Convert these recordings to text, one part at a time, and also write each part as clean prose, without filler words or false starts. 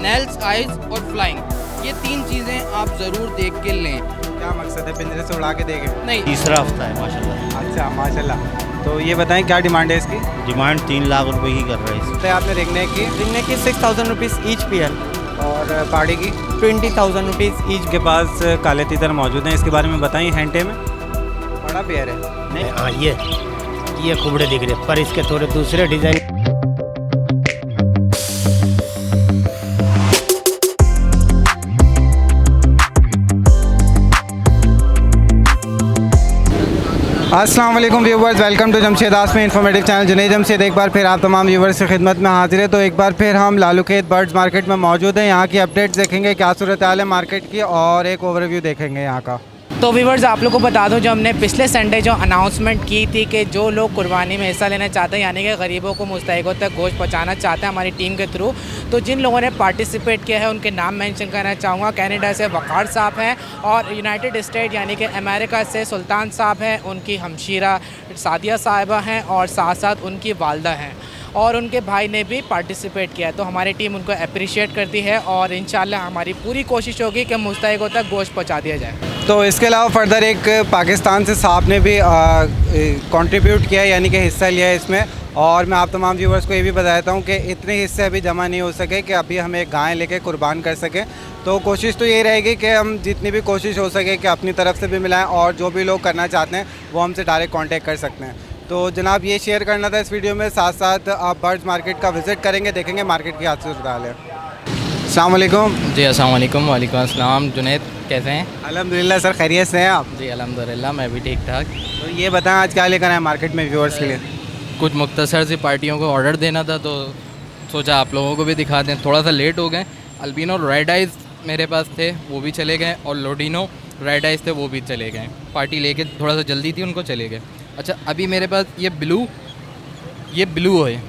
Nails, eyes और flying, ये 3 चीज़ें आप ज़रूर देख के लें। क्या मकसद है, पिंजरे से उड़ा के देखें? नहीं, तीसरा हफ्ता है माशाल्लाह। अच्छा माशाल्लाह। तो ये बताएं क्या डिमांड है इसकी? डिमांड 3 लाख रुपए की कर रहे हैं इस। तो आपने रिंगने की रिंगने की 6000 रुपीज़ ईच पेयर, और पाड़ी की 20,000 रुपीज़ ईच। के पास काले तीतर मौजूद हैं, इसके बारे में बताएं। हैंटे में बड़ा पेयर है। नहीं, हाँ ये कुबड़े दिख रहे, पर इसके थोड़े दूसरे डिज़ाइन। अस्सलाम वालेकुम viewers, welcome to Jamshed Asmi informative channel. Junaid Jamshed एक बार फिर आप तमाम व्यूवर्स की खिदमत में हाजिर है। तो एक बार फिर हम लालूखेत बर्ड्स मार्केट में मौजूद हैं। यहाँ की अपडेट्स देखेंगे, क्या सूरत हाल है मार्केट की, और एक ओवरव्यू देखेंगे यहाँ का। तो व्यूवर्स, आप लोग को बता दूं, जो हमने पिछले संडे जो अनाउंसमेंट की थी कि जो लोग कुर्बानी में हिस्सा लेना चाहते हैं, यानी कि गरीबों को मुस्तहिकों तक गोश्त पहुंचाना चाहते हैं हमारी टीम के थ्रू, तो जिन लोगों ने पार्टिसिपेट किया है उनके नाम मेंशन करना चाहूँगा। कनाडा से वक़ार साहब हैं, और यूनाइटेड स्टेट यानी कि अमेरिका से सुल्तान साहब हैं, उनकी हमशीरा सादिया साहिबा हैं, और साथ साथ उनकी वालदा हैं, और उनके भाई ने भी पार्टिसिपेट किया है। तो हमारी टीम उनको अप्रिशिएट करती है, और इंशाल्लाह हमारी पूरी कोशिश होगी कि मुस्तहिकों तक गोश्त पहुँचा दिया जाए। तो इसके अलावा फर्दर एक पाकिस्तान से साहब ने भी कंट्रीब्यूट किया, यानी कि हिस्सा लिया है इसमें। और मैं आप तमाम व्यूवर्स को ये भी बताता हूँ कि इतने हिस्से अभी जमा नहीं हो सके कि अभी हम एक गाय लेके कुर्बान कर सकें। तो कोशिश तो ये रहेगी कि हम जितनी भी कोशिश हो सके कि अपनी तरफ से भी मिलाएं, और जो भी लोग करना चाहते हैं वो हमसे डायरेक्ट कांटेक्ट कर सकते हैं। तो जनाब, ये शेयर करना था इस वीडियो में। साथ साथ आप बर्ड्स मार्केट का विज़िट करेंगे, देखेंगे मार्केट की हाथ सूरत हाल है। अस्सलाम वालेकुम। जी अस्सलाम वालेकुम। वालेकुम अस्सलाम। जुनैद कैसे हैं? अल्हम्दुलिल्लाह सर, खैरियत से हैं आप? जी अल्हम्दुलिल्लाह, मैं भी ठीक ठाक। तो ये बताएं आज क्या लेकर आए मार्केट में व्यूअर्स के लिए? कुछ मुख्तसर सी पार्टियों को ऑर्डर देना था, तो सोचा आप लोगों को भी दिखा दें। थोड़ा सा लेट हो गए। अल्बिनो रेड आइज़ मेरे पास थे, वो भी चले गए, और लोडिनो रेड आइज़ थे, वो भी चले गए। पार्टी लेके थोड़ा सा जल्दी थी, उनको चले गए। अच्छा, अभी मेरे पास ये ब्लू है,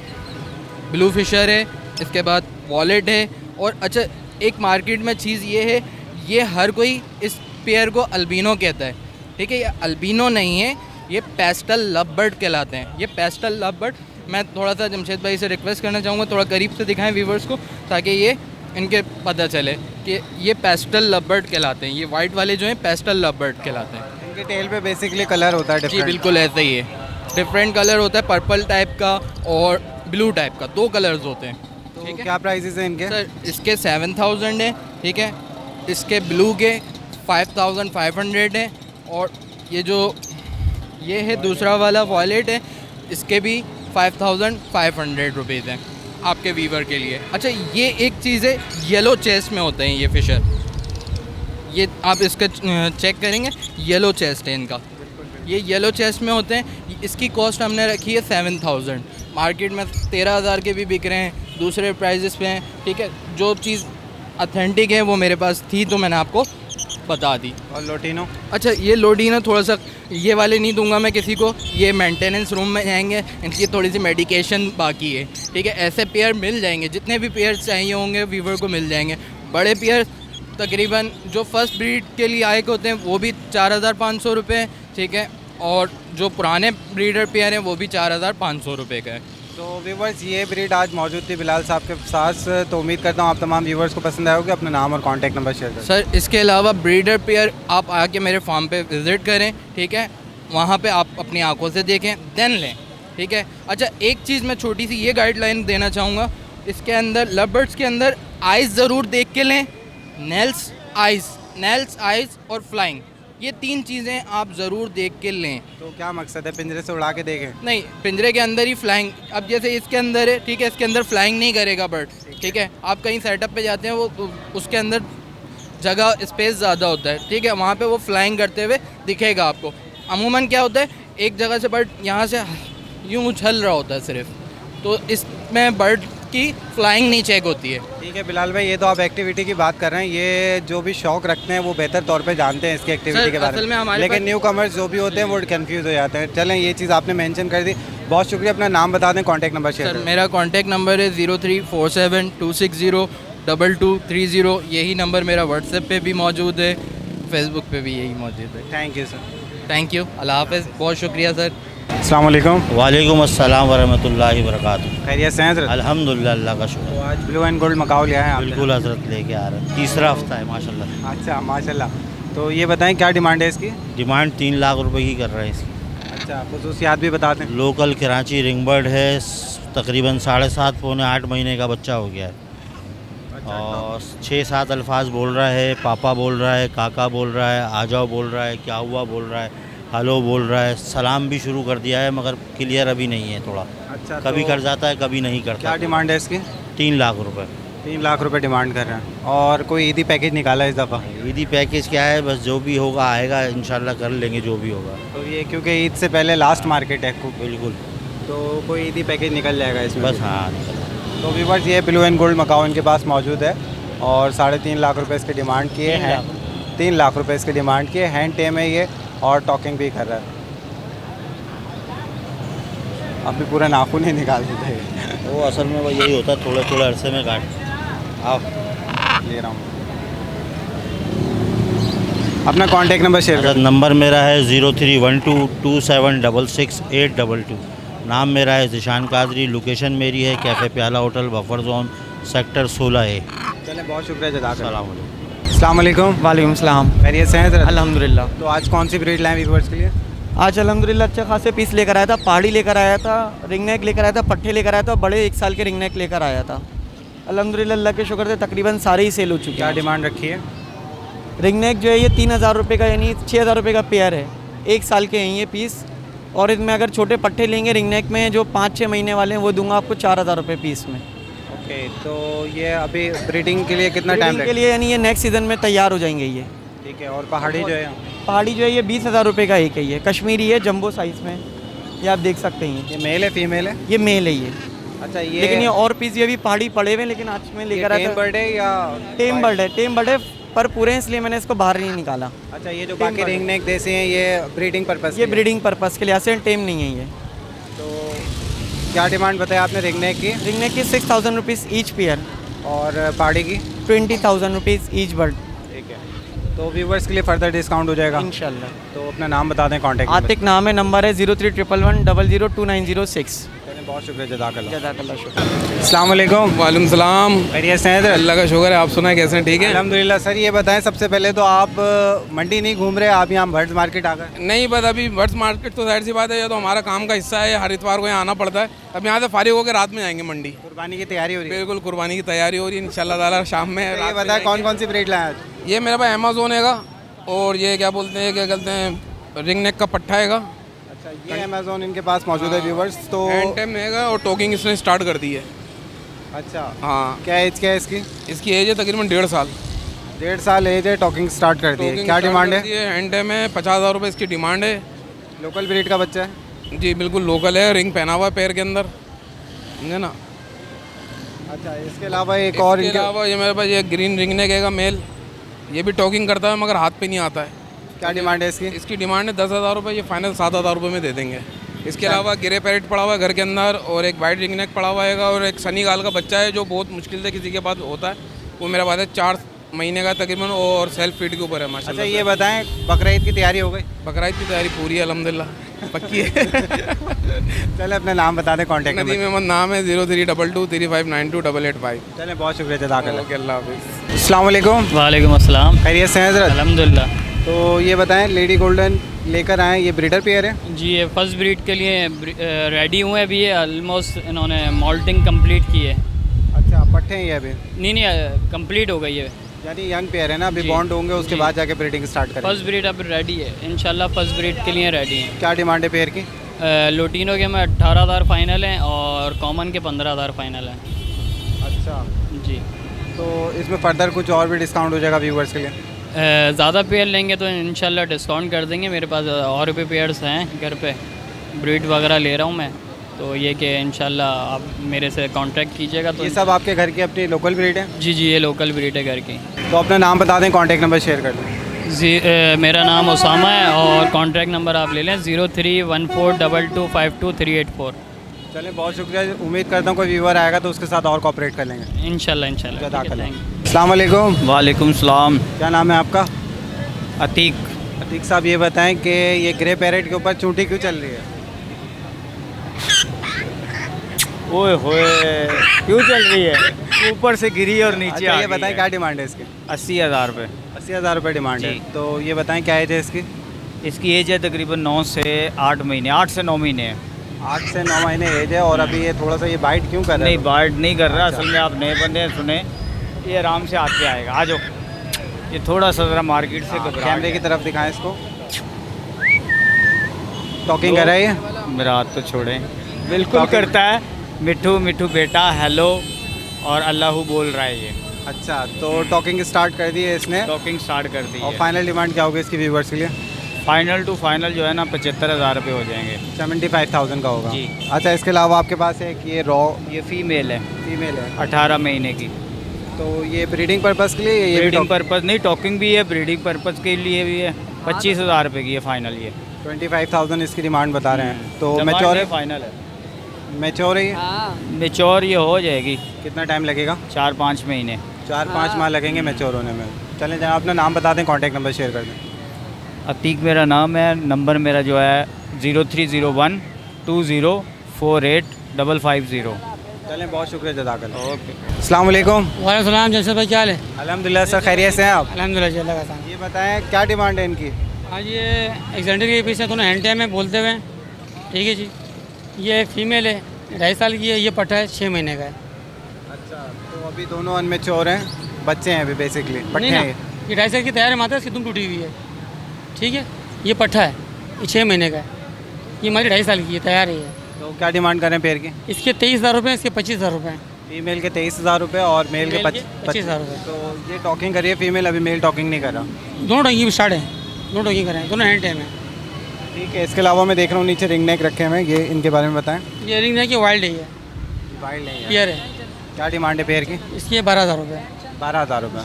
ब्लू फिशर है, इसके बाद वॉलेट है। और अच्छा, एक मार्केट में चीज़ ये है, ये हर कोई इस पेयर को अल्बिनो कहता है, ठीक है। ये अल्बिनो नहीं है, ये पेस्टल लवबर्ड कहलाते हैं। ये पेस्टल लवबर्ड, मैं थोड़ा सा जमशेद भाई से रिक्वेस्ट करना चाहूँगा, थोड़ा करीब से दिखाएं व्यूवर्स को, ताकि ये इनके पता चले कि ये पेस्टल लवबर्ड कहलाते हैं। ये वाइट वाले जो हैं पेस्टल लवबर्ड कहलाते हैं। इनके टेल पे बेसिकली कलर होता है जी डिफरेंट? बिल्कुल ऐसा ही है, डिफरेंट कलर होता है, पर्पल टाइप का और ब्लू टाइप का, 2 कलर्स होते हैं। तो ठीक है क्या प्राइसेस हैं इनके? सर, इसके 7000 है, ठीक है। इसके ब्लू के 5500 है, और ये है दूसरा वाला वॉलेट है, इसके भी 5500 रुपीज़ हैं आपके वीवर के लिए। अच्छा, ये एक चीज़ है, येलो चेस्ट में होते हैं ये फिशर, ये आप इसका चेक करेंगे, येलो चेस्ट है इनका, ये येलो चेस्ट में होते हैं। इसकी कॉस्ट हमने रखी है 7000। मार्केट में 13000 के भी बिक रहे हैं, दूसरे प्राइजेस पे हैं, ठीक है। जो चीज़ ऑथेंटिक है वो मेरे पास थी, तो मैंने आपको बता दी। और लोटिनो? अच्छा, ये लोडिनो थोड़ा सा, ये वाले नहीं दूंगा मैं किसी को, ये मेंटेनेंस रूम में जाएंगे, इनकी थोड़ी सी मेडिकेशन बाकी है, ठीक है। ऐसे पेयर मिल जाएंगे, जितने भी पेयर चाहिए होंगे वीवर को मिल जाएंगे। बड़े पेयर तकरीबन जो फर्स्ट ब्रीड के लिए आए होते हैं वो भी 4500 रुपये, ठीक है। और जो पुराने ब्रीडर पेयर हैं वो भी 4500 रुपये का है। तो व्यूवर्स, ये ब्रीड आज मौजूद थी बिलाल साहब के साथ। तो उम्मीद करता हूँ आप तमाम व्यूवर्स को पसंद आएगा। अपना नाम और कॉन्टैक्ट नंबर शेयर करें। सर, इसके अलावा ब्रीडर पेयर आप आके मेरे फार्म पे विज़िट करें, ठीक है। वहाँ पे आप अपनी आंखों से देखें, देन लें, ठीक है। अच्छा, एक चीज़ मैं छोटी सी ये गाइडलाइन देना चाहूँगा, इसके अंदर लवबर्ड्स के अंदर आइज़ ज़रूर देख के लें। नेल्स, आइज़ और फ्लाइंग, ये 3 चीज़ें आप ज़रूर देख के लें। तो क्या मकसद है, पिंजरे से उड़ा के देखें? नहीं, पिंजरे के अंदर ही फ्लाइंग। अब जैसे इसके अंदर है, ठीक है, इसके अंदर फ्लाइंग नहीं करेगा बर्ड, ठीक है। आप कहीं सेटअप पे जाते हैं, वो उसके अंदर जगह स्पेस ज़्यादा होता है, ठीक है, वहाँ पे वो फ्लाइंग करते हुए दिखेगा आपको। अमूमन क्या होता है, एक जगह से बर्ड यहाँ से यूँ उछल रहा होता है सिर्फ, तो इसमें बर्ड की फ्लाइंग नहीं चेक होती है। ठीक है बिलाल भाई, ये तो आप एक्टिविटी की बात कर रहे हैं, ये जो भी शौक रखते हैं वो बेहतर तौर पे जानते हैं इसकी एक्टिविटी के बारे में, लेकिन न्यू कमर्स जो भी होते हैं वो कंफ्यूज हो जाते हैं। चलें, ये चीज़ आपने मेंशन कर दी, बहुत शुक्रिया। अपना नाम बता दें, कॉन्टैक्ट नंबर शेयर सर, करें। मेरा कॉन्टैक्ट नंबर है 0347260222, यही नंबर मेरा व्हाट्सएप पे भी मौजूद है, फेसबुक पे भी यही मौजूद है। Thank you sir. Thank you, अल्लाह हाफ़िज़, बहुत शुक्रिया सर। अस्सलाम वालेकुम। वालेकुम अस्सलाम वरहमतुल्लाहि वबरकातुहू। खैरियत से हैं हज़रत? अल्हम्दुलिल्लाह, अल्लाह का शुक्र। तो आज ब्लू एंड गोल्ड मकाऊ लिया है आपने? बिल्कुल हज़रत लेके आ रहे हैं, तीसरा हफ्ता है माशाल्लाह। अच्छा माशाल्लाह। तो ये बताएं क्या डिमांड है इसकी? डिमांड 3 लाख रुपए की कर रहे हैं इसकी। अच्छा खुसूसियात भी बता दें। लोकल कराची रिंग बर्ड है, तकरीबन 7.5 पौने 8 महीने का बच्चा हो गया है और 6-7 अल्फाज बोल रहा है, पापा बोल रहा है, काका बोल रहा है, आ जाओ बोल रहा है, क्या हुआ बोल रहा है, हेलो बोल रहा है, सलाम भी शुरू कर दिया है मगर क्लियर अभी नहीं है थोड़ा। अच्छा कभी तो कर जाता है कभी नहीं क्या करता। डिमांड है इसकी? 3 लाख रुपए 3 लाख रुपए डिमांड कर रहे हैं। और कोई ईदी पैकेज निकाला इस दफ़ा? ईदी पैकेज क्या है, बस जो भी होगा आएगा इंशाल्लाह, कर लेंगे जो भी होगा। तो ये क्योंकि ईद से पहले लास्ट मार्केट है बिल्कुल, तो कोई ईदी पैकेज निकल जाएगा इसमें बस भी। हाँ निकल। तो व्यूअर्स ये ब्लू एंड गोल्ड मकाऊ इनके पास मौजूद है और 3.5 लाख रुपए इसकी डिमांड किए हैं। 3 लाख रुपए इसकी डिमांड किए, हैंड टेम है ये और टॉकिंग भी कर रहा है। अभी पूरा नाखून ही निकाल देते हैं। वो असल में वो यही होता है, थोड़े थोड़े अरसे में काट। आप ले रहा हूँ। अपना कांटेक्ट नंबर शेयर कर। नंबर मेरा है 031227668822। नाम मेरा है ज़िशान कादरी। लोकेशन मेरी है कैफ़े प्याला hotel, buffer zone, sector 16A। चलें बहुत शुक्रिया जज़ाकल्लाह। अस्सलाम वालेकुम। अस्सलाम वालेकुम। वालेकुम सलाम। खैरियत से हैं हज़रत? अल्हम्दुलिल्लाह। तो आज कौन सी ब्रीड लाएँ व्यूअर्स के लिए? आज अल्हम्दुलिल्लाह अच्छे खासे पीस लेकर आया था। पहाड़ी लेकर आया था, रिंग नेक लेकर आया था, पट्टे लेकर आया था, बड़े 1 साल के रिंग नेक लेकर आया था। अल्हम्दुलिल्लाह अल्लाह के शुक्र से तकरीबन सारे ही सेल हो चुके क्या हैं। डिमांड रखी है? रिंग नेक जो है ये 3000 रुपये का यानी 6000 रुपये का पेयर है। 1 साल के हैं ये पीस। और इसमें अगर छोटे पट्टे लेंगे रिंग नेक में जो 5-6 महीने वाले हैं वो दूंगा आपको 4000 रुपये पीस में। ओके तो ये अभी ब्रीडिंग के लिए कितना टाइम ब्रीडिंग के लिए यानी ये नेक्स्ट सीज़न में तैयार हो जाएंगे ये। ठीक है। और पहाड़ी जो है पहाड़ी जो है ये 20,000 रुपये का एक है। ये कश्मीरी है, जंबो साइज़ में, ये आप देख सकते हैं। ये मेल है फीमेल है? ये मेल है ये। अच्छा ये लेकिन ये और पीस ये भी पहाड़ी पड़े हुए हैं, लेकिन आज में लेकर आया था। बर्ड है या टेम बर्ड है, टेम बर्ड है पर पूरे हैं, इसलिए मैंने इसको बाहर नहीं निकाला। अच्छा ये जो टेम बाकी बर्ड रिंग नेक देसी हैं ये ब्रीडिंग पर्पस? ये ब्रीडिंग पर्पस के लिए ऐसे टेम नहीं है ये। तो क्या डिमांड बताया आपने रिंग नेक की? रिंग नेक की 6000 रुपीज़ ईच पेयर और पहाड़ी की? 20,000 रुपीज़ ईच बर्ड। ठीक है। तो व्यूवर्स के लिए फर्दर डिस्काउंट हो जाएगा इंशाल्लाह। तो अपना नाम बता दें, कॉन्टैक्ट आतिक नाम है, नंबर है 0311002906। बहुत शुक्रिया जज़ाकल्लाह। जज़ाकल्लाह शुक्र। अस्सलाम वालेकुम। वालेकुम सलाम। खैरियत से हैं हज़रत? अल्लाह का शुक्र है, आप सुनाए कैसे हैं? ठीक है। अल्हम्दुलिल्लाह। सर ये बताएं सबसे पहले तो आप मंडी नहीं घूम रहे, आप यहाँ बर्ड्स मार्केट आ गए? नहीं बस अभी बर्ड्स मार्केट तो जाहिर सी बात है, ये तो हमारा काम का हिस्सा है, हर इतवार को यहाँ आना पड़ता है। अब यहाँ से फारिग होकर रात में जाएंगे मंडी। कुर्बानी की तैयारी हो रही है? बिल्कुल कुर्बानी की तैयारी हो रही है इंशाल्लाह ताला, शाम में। ये रात में बताएं कौन जाएंगे। कौन सी ब्रीड लाए आज? ये मेरे पास अमेजोन हैगा और ये क्या बोलते हैं, क्या कहते हैं, रिंग नेक का पट्टा हैगा, अच्छा ये अमेजोन इनके पास मौजूद है व्यूवर्स। तो हैंड टेम हैगा और टॉकिंग इसने स्टार्ट कर दी है। अच्छा हाँ, क्या एज क्या है इसकी? इसकी एज है तकरीबन 1.5 साल। 1.5 साल एज है, टॉकिंग स्टार्ट कर दी है। टॉकिंग क्या start डिमांड कर है? दी हैंड टेम है, 50,000 रुपये इसकी डिमांड है। लोकल ब्रीड का बच्चा है? जी बिल्कुल लोकल है, रिंग पहना हुआ है पैर के अंदर, समझे ना। अच्छा इसके अलावा एक और इसके इनके अलावा ये मेरे पास ये ग्रीन रिंग नेक है मेल, ये भी टॉकिंग करता है मगर हाथ पे नहीं आता है। क्या डिमांड है इसकी? इसकी डिमांड है 10,000 रुपये, ये फाइनल 7,000 रुपये में दे देंगे। इसके अलावा ग्रे पैरेट पड़ा हुआ है घर के अंदर और एक वाइट रिंग नेक पड़ा हुआ है और एक सनी गाल का बच्चा है जो बहुत मुश्किल से किसी के पास होता है, वो मेरे पास है 4 महीने का तकरीबन और सेल्फ फीड के ऊपर है अच्छा माशाल्लाह। ये बताएं बकरा ईद की तैयारी हो गई? बकरा ईद की तैयारी पूरी है अल्हम्दुलिल्लाह, पक्की है। चले अपना नाम बता दें, कॉन्टैक्ट नदीम नंबर। अहमद नाम है, 032235928885। चलें बहुत शुक्रिया जज़ाकल्लाह। ओके अल्लाह हाफिज़। अस्सलाम वालेकुम। वालेकुम अस्सलाम। खैरियत से हैं हज़रत? अल्हम्दुलिल्लाह। तो ये बताएं लेडी गोल्डन लेकर आए, ये ब्रीडर पेयर है? जी ये फर्स्ट ब्रीड के लिए रेडी हुए अभी, ये ऑलमोस्ट इन्होंने मॉल्टिंग कंप्लीट की है। अच्छा पट्टे हैं ये अभी? नहीं कंप्लीट हो गई है। यानी यंग पेयर है ना, अभी जी, बॉन्ड होंगे उसके जी। बाद जाके ब्रीडिंग स्टार्ट करें। फर्स्ट ब्रीड अब रेडी है इंशाल्लाह, फर्स्ट ब्रीड के लिए रेडी है। क्या डिमांड है पेयर की? लोटिनो के में 18,000 फाइनल हैं और कॉमन के 15,000 फाइनल हैं। अच्छा जी तो इसमें फर्दर कुछ और भी डिस्काउंट हो जाएगा व्यूवर्स के लिए? ज़्यादा पेयर लेंगे तो इंशाल्लाह डिस्काउंट कर देंगे। मेरे पास और भी पेयर्स हैं घर पे, ब्रीड वगैरह ले रहा हूँ मैं, तो ये कि इंशाल्लाह आप मेरे से कांटेक्ट कीजिएगा। तो ये सब आपके घर की अपनी लोकल ब्रीड है? जी जी ये लोकल ब्रीड है घर की। तो अपना नाम बता दें, कॉन्टैक्ट नंबर शेयर कर दें। जी मेरा नाम उसामा है और कांटेक्ट नंबर आप ले लें 0314225238 चलें बहुत शुक्रिया। उम्मीद करता हूँ कोई व्यूवर आएगा तो उसके साथ और कोऑपरेट कर लेंगे इंशाल्लाह इंशाल्लाह। जज़ाकल्लाह। अस्सलाम वालेकुम। वालेकुम सलाम। क्या नाम है आपका? अतीक। अतीक साहब ये बताएं कि ये ग्रे पैरेट के ऊपर चूंटी क्यों चल रही है? ओए होए क्यों चल रही है, ऊपर से गिरी और नीचे अच्छा आ ये गई बताएं है। क्या डिमांड है इसकी? 80,000 रुपये। 80,000 रुपये डिमांड है। जी। तो ये बताएं क्या एज है इसकी? इसकी एज है तकरीबन 9 से 8 महीने, 8 से 9 महीने है। 8 से 9 महीने एज है। और अभी ये थोड़ा सा ये बाइट क्यों कर रहा है? नहीं बाइट नहीं कर रहा, अच्छा। असल में आप नए बंदे हैं, सुने ये आराम से आते आएगा। आ जाओ, ये थोड़ा सा ज़रा मार्केट से घबरा कैमरे की तरफ दिखाएं इसको। टॉकिंग कर रहा है ये? मेरा हाथ तो छोड़ें। बिल्कुल Talking- करता है, मिठू मिठू बेटा हेलो और अल्लाहू बोल रहा है ये। अच्छा तो टॉकिंग स्टार्ट कर दी है इसने। टॉकिंग स्टार्ट कर दी और है। फाइनल डिमांड क्या होगी इसकी व्यूवर्स के लिए? फाइनल टू फाइनल जो है ना 75,000 रुपये हो जाएंगे। 75,000 का होगा। जी। अच्छा इसके अलावा आपके पास एक ये रॉ ये फीमेल है, फीमेल है। 18 महीने की। तो ये ब्रीडिंग पर्पज़ के लिए ये भी ब्रीडिंग पर्पज़ नहीं, टॉकिंग भी है, ब्रीडिंग पर्पज़ के लिए भी है। 25,000 रुपये की है फाइनल ये। 25,000 इसकी डिमांड बता रहे हैं। तो मैच्योर है? फाइनल है। मैच्योर है ये? मेच्योर ये हो जाएगी कितना टाइम लगेगा? 4-5 महीने। 4-5 माह लगेंगे मैच्योर होने में। चलें जनाब अपना नाम बता दें, कॉन्टैक्ट नंबर शेयर कर दें। अतीक मेरा नाम है, नंबर मेरा जो है 0301 20485550। चलें बहुत शुक्रिया जज़ाकल्लाह। ओके अस्सलाम वालेकुम। वालेकुम सलाम जैसे भाई क्या हाल है? अल्हम्दुलिल्लाह सर खैरियत से हैं आप? अलहमदिल्ला अल्लाह का साथ। ये बताएं क्या डिमांड है इनकी? आज ये एक्जेंडर के पीछे दोनों हैंड टाइम में बोलते हुए, ठीक है जी। ये फीमेल है, 2.5 साल की है। ये पट्टा है 6 महीने का है। अच्छा तो अभी दोनों अनमेच्योर हैं, बच्चे हैं अभी बेसिकली, पट्टे नहीं ना, हैं ये। ये 2.5 साल की तैयार है माता, इसकी दुम टूटी हुई है, ठीक है। ये पट्टा है, ये 6 महीने का है। ये हमारी 2.5 साल की है, तैयार है ये। तो क्या डिमांड करें पेयर की? इसके 23,000 रुपये, इसके 25,000 रुपये। फीमेल के 23,000 रुपये और मेल के मेल के 25,000 रुपये। तो ये टॉकिंग करिए फीमेल, अभी मेल टॉकिंग नहीं कर रहा। दोनों टोकिंग भी स्टार्ट है, दोनों टोकिंग करें, दोनों हैंड टाइम है। ठीक है। इसके अलावा मैं देख रहा हूँ नीचे रिंग नेक रखे हुए हैं, ये इनके बारे में बताएं। ये रिंग है कि वाइल्ड है, ये वाइल्ड नहीं है। पेयर है। क्या डिमांड है पेयर की? इसकी 12,000 रुपये। 12,000 रुपये।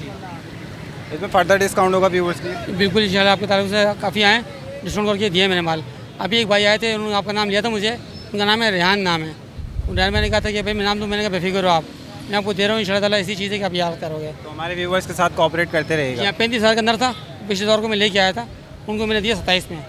इसमें फर्दर डिस्काउंट होगा व्यूवर्स के लिए? बिल्कुल इंशाल्लाह आपकी तरफ से काफ़ी आए, डिस्काउंट करके दिए मैंने माल। अभी एक भाई आए थे, उन्होंने आपका नाम लिया था मुझे, उनका नाम है रेहान नाम है। उन्होंने मैंने कहा था कि भाई मैं नाम तो मैंने कहा बेफिक्र हो आप, मैं आपको दे रहा हूँ इंशाल्लाह ताला, ऐसी चीज़ है कि आप याद करोगे। तो हमारे व्यूवर्स के साथ कोऑपरेट करते रहेगा। यहाँ 35,000 के अंदर था, पिछले दौर को मैं लेके आया था, उनको मैंने दिया 27 में।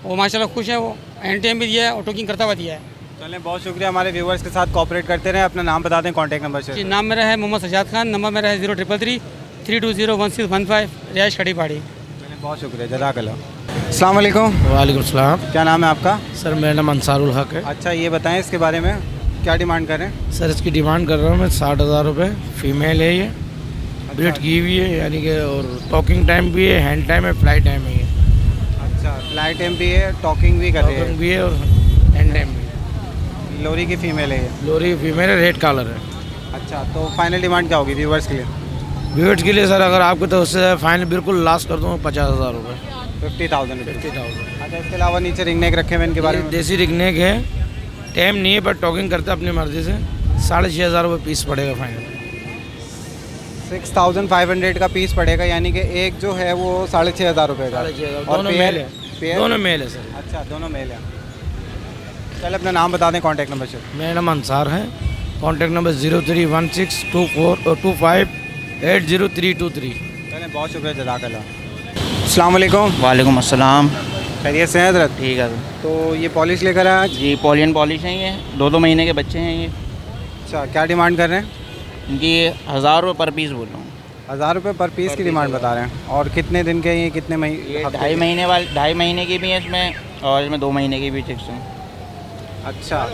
वो माशाल्लाह खुश है, वो एंड टाइम भी दिया है और टोकिंग करता हुआ दिया है। चलें बहुत शुक्रिया, हमारे व्यूवर्स के साथ कोऑपरेट करते रहें। अपना नाम बता दें, कॉन्टैक्ट नंबर जी से। नाम मेरा है मोहम्मद सजाद खान, नंबर मेरा है 0333 3201615, रिहाइश खड़ी पहाड़ी। चलें बहुत शुक्रिया जज़ाकल्लाह। अस्सलाम वालेकुम। वालेकुम सलाम। क्या नाम है आपका? सर मेरा नाम अंसारुल हक है। अच्छा ये बताएं इसके बारे में क्या डिमांड कर रहे हैं? सर इसकी डिमांड कर रहा हूँ मैं 60,000 रुपये। फीमेल है ये, ब्रीड की हुई है यानी कि, और टॉकिंग टाइम भी है, हैंड टाइम है, फ्लाई टाइम है ये। अच्छा फ्लाई टाइम भी है, टॉकिंग भी कर रही टॉकिंग है। भी है और हैंड टाइम भी है। लोरी की फीमेल है ये। लोरी फीमेल है, रेड कलर है। अच्छा तो फाइनल डिमांड क्या होगी व्यूवर्स के लिए? व्यूअर्स के लिए सर अगर आपको तो उससे फाइनल बिल्कुल लास्ट कर दूँ 50,000 रुपये। 50,000 रुपये। 50,000। अच्छा इसके अलावा नीचे रिंग नेक रखे हुए हैं, इनके बारे में? देसी रिगनेक है, टाइम नहीं है, पर टॉकिंग करता है अपनी मर्ज़ी से। 6,500 रुपये पीस पड़ेगा फाइनल। 6,500 का पीस पड़ेगा, यानी कि एक जो है वो 6,500 रुपये का। 6,500 और दोनों पेयर? मेल है। पेयर? दोनों मेल है सर। अच्छा दोनों मेल है। चल अपना नाम बता दें, कॉन्टैक्ट नंबर से। मेरा नाम अंसार है, कॉन्टैक्ट नंबर 031624280323। चलें बहुत शुक्रिया जज़ाकल्लाह। अस्सलाम वालेकुम। वालेकुम अस्सलाम। खैरियत से हैं हज़रत? ठीक है तो ये पॉलिश लेकर आए आज? जी, पॉलियन पॉलिश हैं ये, 2-2 महीने के बच्चे हैं ये। अच्छा क्या डिमांड कर रहे हैं? इनकी 1,000 रुपये पर पीस बोल रहा हूँ। 1,000 रुपये पर पीस की डिमांड बता रहे हैं। और कितने दिन के ये, कितने ये हफ्ते? 2.5 महीने की भी है इसमें, और इसमें 2 महीने की भी चिक्स हैं। अच्छा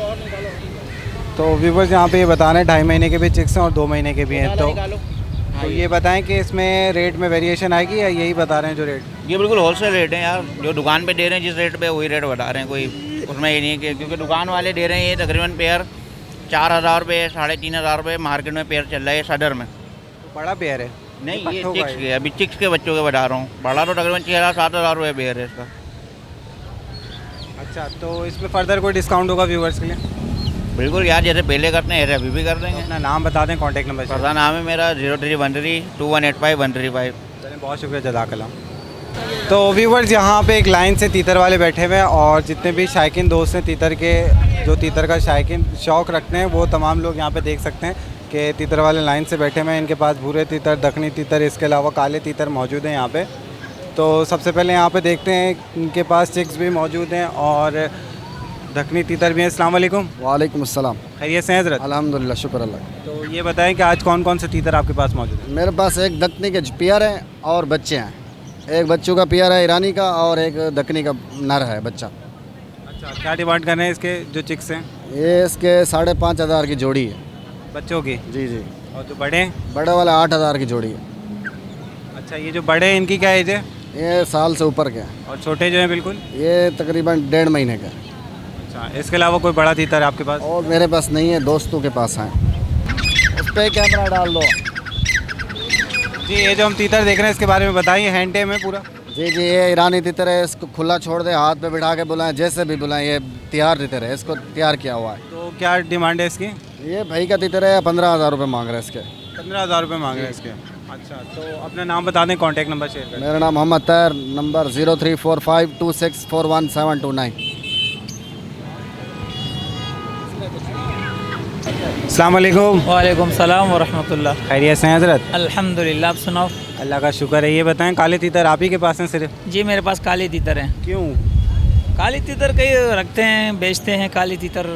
तो व्यूवर्स यहाँ पे ये बता रहे हैं 2.5 महीने के भी चिक्स हैं और 2 महीने के भी हैं। तो ये बताएं कि इसमें रेट में वेरिएशन आएगी या यही बता रहे हैं जो रेट? ये बिल्कुल होलसेल रेट है यार, जो दुकान पे दे रहे हैं जिस रेट पे वही रेट बता रहे हैं, कोई उसमें ये नहीं है कि, क्योंकि दुकान वाले दे रहे हैं ये तकरीबन पेयर 4,000 रुपये 3,500 रुपये मार्केट में पेयर चल रहा है सदर में। तो बड़ा पेयर है? नहीं ये पट्टों का चिक्स है? के, अभी चिक्स के बच्चों के बता रहा हूँ। बड़ा तो तकरीबन 6,000-7,000 रुपये पेयर है इसका। अच्छा तो इसमें फर्दर कोई डिस्काउंट होगा व्यूवर्स के लिए? बिल्कुल यार, जैसे पहले करते हैं ऐसे अभी भी कर देंगे। अपना नाम बता दें, कॉन्टैक्ट नंबर। पता नाम है मेरा 03132185-135। चलिए बहुत शुक्रिया जज़ाकल्लाह। तो व्यूवर्स यहाँ पे एक लाइन से तीतर वाले बैठे हुए हैं और जितने भी शायकीन दोस्त हैं तीतर के, जो तीतर का शायकीन शौक़ रखते हैं, वो तमाम लोग यहाँ पे देख सकते हैं कि तीतर वाले लाइन से बैठे हुए हैं। इनके पास भूरे तीतर, दखनी तीतर, इसके अलावा काले तीतर मौजूद हैं यहाँ पे। तो सबसे पहले यहाँ पे देखते हैं, इनके पास चिक्स भी मौजूद हैं और दखनी तीतर भी हैं। अस्सलाम वालेकुम। वालेकुम अस्सलाम। खैरियत से हैं हज़रत? अल्हम्दुलिल्लाह, शुक्र अल्लाह। तो ये बताएं कि आज कौन कौन से तीतर आपके पास मौजूद हैं? मेरे पास एक दखनी के पेयर हैं और बच्चे हैं। एक बच्चों का पेयर है ईरानी का और एक दखनी का नर है बच्चा। अच्छा, क्या डिमांड कर रहे हैं इसके जो चिक्स हैं? ये इसके 5,500 की जोड़ी है बच्चों की? जी जी। और जो बड़े हैं? बड़े वाले 8,000 की जोड़ी है। अच्छा, ये जो बड़े हैं इनकी क्या एज है? ये साल से ऊपर के हैं। और छोटे जो हैं बिल्कुल? ये तकरीबन 1.5 महीने का है। अच्छा, इसके अलावा कोई बड़ा तीतर है आपके पास? और मेरे पास नहीं है, दोस्तों के पास हैं। उस पर कैमरा डाल दो। जी, ये जो हम तीतर देख रहे हैं इसके बारे में बताइए। हैंड टेम है पूरा? जी जी, ये ईरानी तितर है। इसको खुला छोड़ दे, हाथ पे बिठा के बुलाएं, जैसे भी बुलाएं। ये तैयार तितर है, इसको तैयार किया हुआ है। तो क्या डिमांड है इसकी? ये भाई का तितर है, 15,000 रुपये मांग रहे हैं इसके। 15,000 रुपये मांग रहे हैं इसके। अच्छा, तो अपना नाम बता दें, कॉन्टैक्ट नंबर शेयर करें। मेरा नाम मोहम्मद तैर, नंबर 0345264179। अस्सलाम वालेकुम। वालेकुम सलाम व रहमतुल्लाह। खैरियत से हैं हज़रत? अल्हम्दुलिल्लाह, आप सुनाओ? अल्लाह का शुक्र है। ये बताएं, काले तीतर आप ही के पास हैं सिर्फ? जी, मेरे पास काली तीतर हैं। क्यों? काली तीतर कई रखते हैं, बेचते हैं काली तीतर।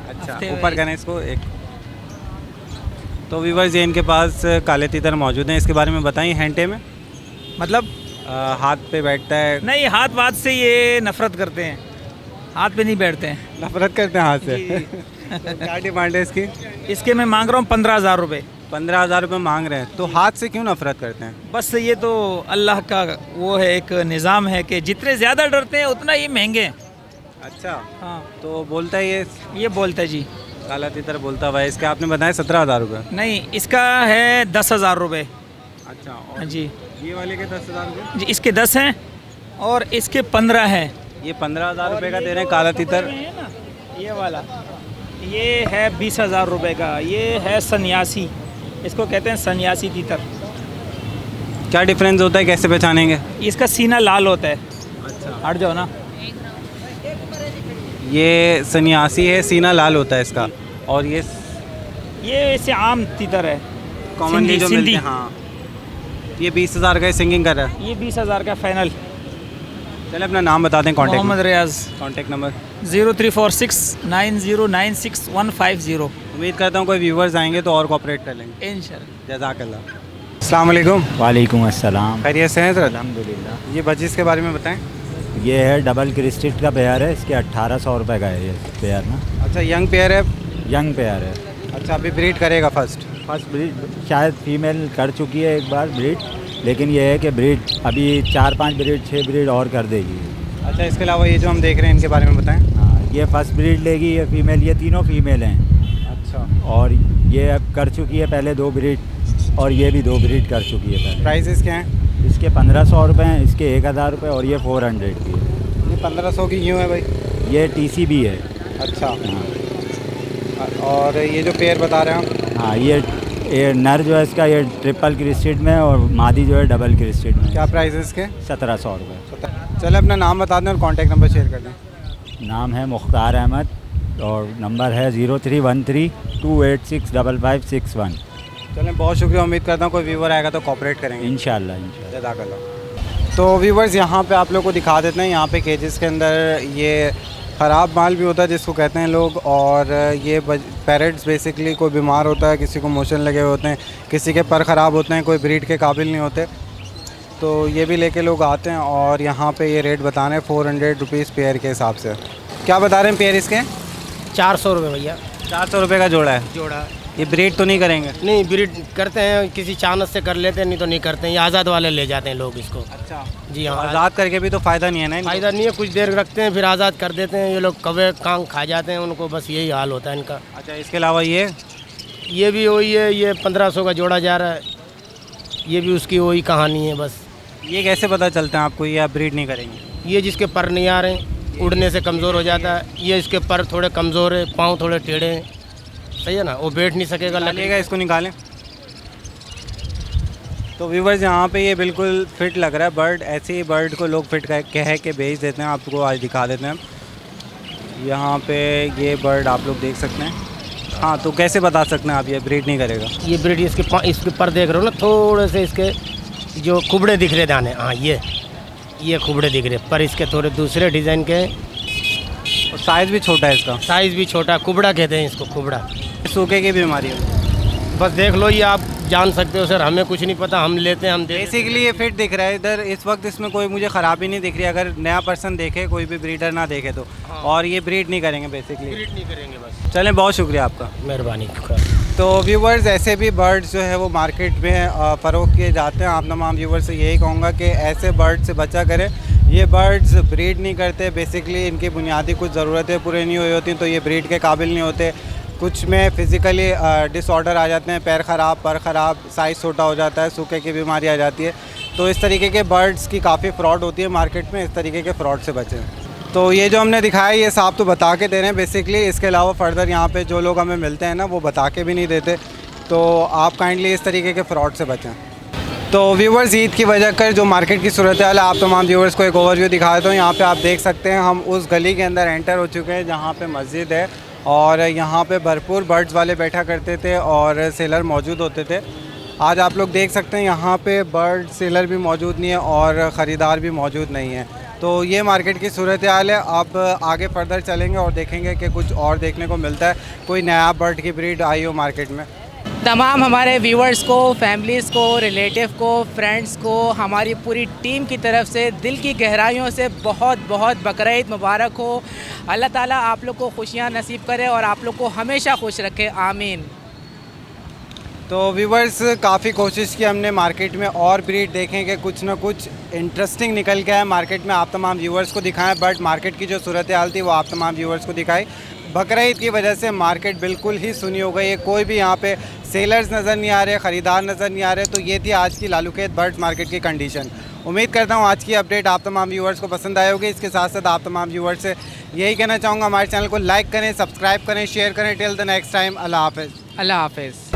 अच्छा, ऊपर करें इसको एक। तो व्यूअर्स, ये इनके पास काले तीतर मौजूद हैं। इसके बारे में बताइए। हैंटे में मतलब हाथ पे बैठता है? नहीं, हाथ से ये नफरत करते हैं, हाथ पे नहीं बैठते हैं। नफरत करते हैं हाथ से? तो क्या डिमांड है इसकी? इसके मैं मांग रहा हूँ 15,000 रुपये। 15,000 रुपये मांग रहे हैं, तो हाथ से क्यों नफरत करते हैं? बस ये तो अल्लाह का वो है, एक निज़ाम है कि जितने ज़्यादा डरते हैं उतना ये महंगे हैं। अच्छा, हाँ। तो बोलता है ये बोलता है जी। काला तीतर बोलता हुआ है। इसके आपने बताया 17,000 रुपये? नहीं, इसका है 10,000 रुपये। अच्छा, हाँ जी। ये वाले के 10,000 रुपये? जी, इसके 10 हैं और इसके 15 हैं। ये 15,000 रुपये का दे रहे हैं काला तीतर। ये वाला ये है 20,000 रुपये का। ये है सन्यासी, इसको कहते हैं सन्यासी तीतर। क्या डिफरेंस होता है, कैसे पहचानेंगे? इसका सीना लाल होता है। अच्छा, हट जाओ ना। ये सन्यासी है, सीना लाल होता है इसका। और ये ऐसे आम तीतर है, कॉमनली जो मिलते हैं। हाँ, ये 20,000 का है, सिंगिंग कर रहा है। ये 20,000 का फाइनल। चले अपना नाम बता दें, कॉन्टैक्ट। मोहम्मद रियाज। कॉन्टैक्ट नंबर 03469096 उम्मीद करता हूँ कोई व्यूवर्स आएंगे तो और कोऑपरेट कर लेंगे इंशाल्लाह। जज़ाकल्लाह। अस्सलाम वालेकुम। वालेकुम अस्सलाम। खैरियत से हैं सर? अल्हम्दुलिल्लाह। ये बजिस के बारे में बताएं। ये है डबल क्रिस्टेड का पेयर है, इसके 1,800 रुपये का है ये पेयर ना। अच्छा, यंग पेयर है? यंग पेयर है। अच्छा, अभी ब्रीड करेगा फर्स्ट ब्रीड शायद फीमेल कर चुकी है एक बार ब्रीड, लेकिन ये है कि ब्रीड अभी 4-5 ब्रीड 6 ब्रीड और कर देगी। अच्छा, इसके अलावा ये जो हम देख रहे हैं इनके बारे में बताएं। हाँ, ये फर्स्ट ब्रीड लेगी, ये फीमेल, ये तीनों फीमेल हैं। अच्छा, और ये अब कर चुकी है पहले 2 ब्रीड और ये भी 2 ब्रीड कर चुकी है पहले। प्राइसेस क्या हैं? इसके 1,500 रुपये हैं, इसके 1,000 रुपये और ये 400 की है। ये 1,500 की क्यों है भाई? ये TCB है। अच्छा, हाँ। और ये जो पेयर बता रहे हैं हम? हाँ, ये नर जो है इसका ये ट्रिपल क्रिस्टेड में और मादी जो है डबल क्रिस्टेड में। क्या प्राइस है इसके? 1,700 रुपये। चले अपना नाम बता दें और कॉन्टैक्ट नंबर शेयर कर दें। नाम है मुख्तार अहमद और नंबर है 031328655561। चलें, बहुत शुक्रिया। उम्मीद करता हूँ कोई व्यूवर आएगा तो कोऑपरेट करेंगे इंशाल्लाह। जज़ाकल्लाह। तो व्यूवर्स, यहाँ पे आप लोग को दिखा देते हैं। यहाँ पे केजेस के अंदर ये ख़राब माल भी होता है जिसको कहते हैं लोग, और ये पैरेट्स बेसिकली कोई बीमार होता है, किसी को मोशन लगे हुए होते हैं, किसी के पर ख़राब होते हैं, कोई ब्रीड के काबिल नहीं होते, तो ये भी लेके लोग आते हैं। और यहाँ पे ये रेट बता रहे हैं 400 रुपीज़ पेयर के हिसाब से। क्या बता रहे हैं पेयर इसके? 400 रुपये भैया। 400 रुपये का जोड़ा है? जोड़ा। ये ब्रीड तो नहीं करेंगे? नहीं, ब्रीड करते हैं, किसी चानस से कर लेते हैं, नहीं तो नहीं करते हैं। ये आज़ाद वाले ले जाते हैं लोग इसको। अच्छा जी हाँ। आज़ाद करके भी तो फ़ायदा नहीं है ना? फ़ायदा नहीं है, कुछ देर रखते हैं फिर आज़ाद कर देते हैं। ये लोग कौवे कांग खा जाते हैं उनको, बस यही हाल होता है इनका। अच्छा, इसके अलावा ये भी वही है, ये 1500 का जोड़ा जा रहा है। ये भी उसकी वही कहानी है बस। ये कैसे पता चलता है आपको ये आप ब्रीड नहीं करेंगे? ये जिसके पर नहीं आ रहे, उड़ने से कमज़ोर हो जाता है। ये इसके पर थोड़े कमज़ोर है, पाँव थोड़े टेढ़े हैं, सही है ना, वो बैठ नहीं सकेगा, लगेगा। इसको निकालें। तो व्यूवर्स, यहाँ पे ये बिल्कुल फिट लग रहा है बर्ड। ऐसे ही बर्ड को लोग फिट कह के बेच देते हैं। आपको आज दिखा देते हैं। यहाँ पे ये बर्ड आप लोग देख सकते हैं। हाँ, तो कैसे बता सकते हैं आप ये ब्रीड नहीं करेगा? ये ब्रीड इसके पर देख रहे हो ना, थोड़े से इसके जो कुबड़े दिख रहे दाने। हाँ, ये खुबड़े दिख रहे, पर इसके थोड़े दूसरे डिज़ाइन के। और साइज़ भी छोटा है इसका। साइज़ भी छोटा, कुबड़ा कहते हैं इसको, कुबड़ा। सूखे की बीमारी है। बस देख लो, ये आप जान सकते हो सर, हमें कुछ नहीं पता, हम लेते हैं, हम दे। बेसिकली ये फिट दिख रहा है इधर इस वक्त, इसमें कोई मुझे ख़राबी नहीं दिख रही। अगर नया पर्सन देखे, कोई भी ब्रीडर ना देखे तो और ये ब्रीड नहीं करेंगे बेसिकली, ब्रीड नहीं करेंगे बस। चलें, बहुत शुक्रिया आपका, मेहरबानी। तो व्यूवर्स, ऐसे भी बर्ड्स जो है वो मार्केट में फ़रोख्त किए जाते हैं। आप तमाम व्यूवर्स से यही कहूँगा कि ऐसे बर्ड से बचा करें। ये बर्ड्स ब्रीड नहीं करते, बेसिकली इनकी बुनियादी कुछ ज़रूरतें पूरी नहीं हुई होती, तो ये ब्रीड के काबिल नहीं होते। कुछ में फ़िज़िकली डिसऑर्डर आ जाते हैं, पैर ख़राब, पर ख़राब, साइज़ छोटा हो जाता है, सूखे की बीमारी आ जाती है। तो इस तरीके के बर्ड्स की काफ़ी फ्रॉड होती है मार्केट में, इस तरीके के फ्रॉड से बचें। तो ये जो हमने दिखाया ये साहब तो बता के दे रहे हैं बेसिकली, इसके अलावा फ़र्दर यहाँ पे जो लोग हमें मिलते हैं ना वो बता के भी नहीं देते, तो आप काइंडली इस तरीके के फ़्रॉड से बचें। तो व्यूवर्स, ईद की वजह कर जो मार्केट की सूरत हाल है, आप तमाम व्यूवर्स को एक ओवरव्यू दिखा देता हूँ। यहाँ पे आप देख सकते हैं हम उस गली के अंदर एंटर हो चुके हैं जहाँ पे मस्जिद है, और यहाँ पे भरपूर बर्ड्स वाले बैठा करते थे और सेलर मौजूद होते थे। आज आप लोग देख सकते हैं यहाँ पे बर्ड सेलर भी मौजूद नहीं है और ख़रीदार भी मौजूद नहीं है। तो ये मार्केट की सूरत हाल है। आप आगे फर्दर चलेंगे और देखेंगे कि कुछ और देखने को मिलता है, कोई नया बर्ड की ब्रीड आई हो मार्केट में। तमाम हमारे व्यूवर्स को, फैमिलीज़ को, रिलेटिव को, फ्रेंड्स को हमारी पूरी टीम की तरफ से दिल की गहराइयों से बहुत बहुत बकरीद मुबारक हो। अल्लाह ताला आप लोग को खुशियाँ नसीब करे और आप लोग को हमेशा खुश रखे, आमीन। तो व्यूवर्स, काफ़ी कोशिश की हमने मार्केट में और ब्रीड देखें कि कुछ ना कुछ इंटरेस्टिंग निकल के आए मार्केट में, आप तमाम व्यूवर्स को दिखाएं, बट मार्केट की जो सूरत हाल थी वो आप तमाम व्यूवर्स को दिखाई। बकरीद की वजह से मार्केट बिल्कुल ही सुनी हो गई है, कोई भी यहाँ पे सेलर्स नज़र नहीं आ रहे, ख़रीदार नज़र नहीं आ रहे। तो ये थी आज की लालूखेत बर्ड्स मार्केट की कंडीशन। उम्मीद करता हूँ आज की अपडेट आप तमाम व्यूवर्स को पसंद आई होगी। इसके साथ साथ आप तमाम व्यूवर्स से यही कहना चाहूँगा, हमारे चैनल को लाइक करें, सब्सक्राइब करें, शेयर करें। टिल द नेक्स्ट टाइम, अल्लाह हाफ़िज़। अल्लाह हाफ़िज़।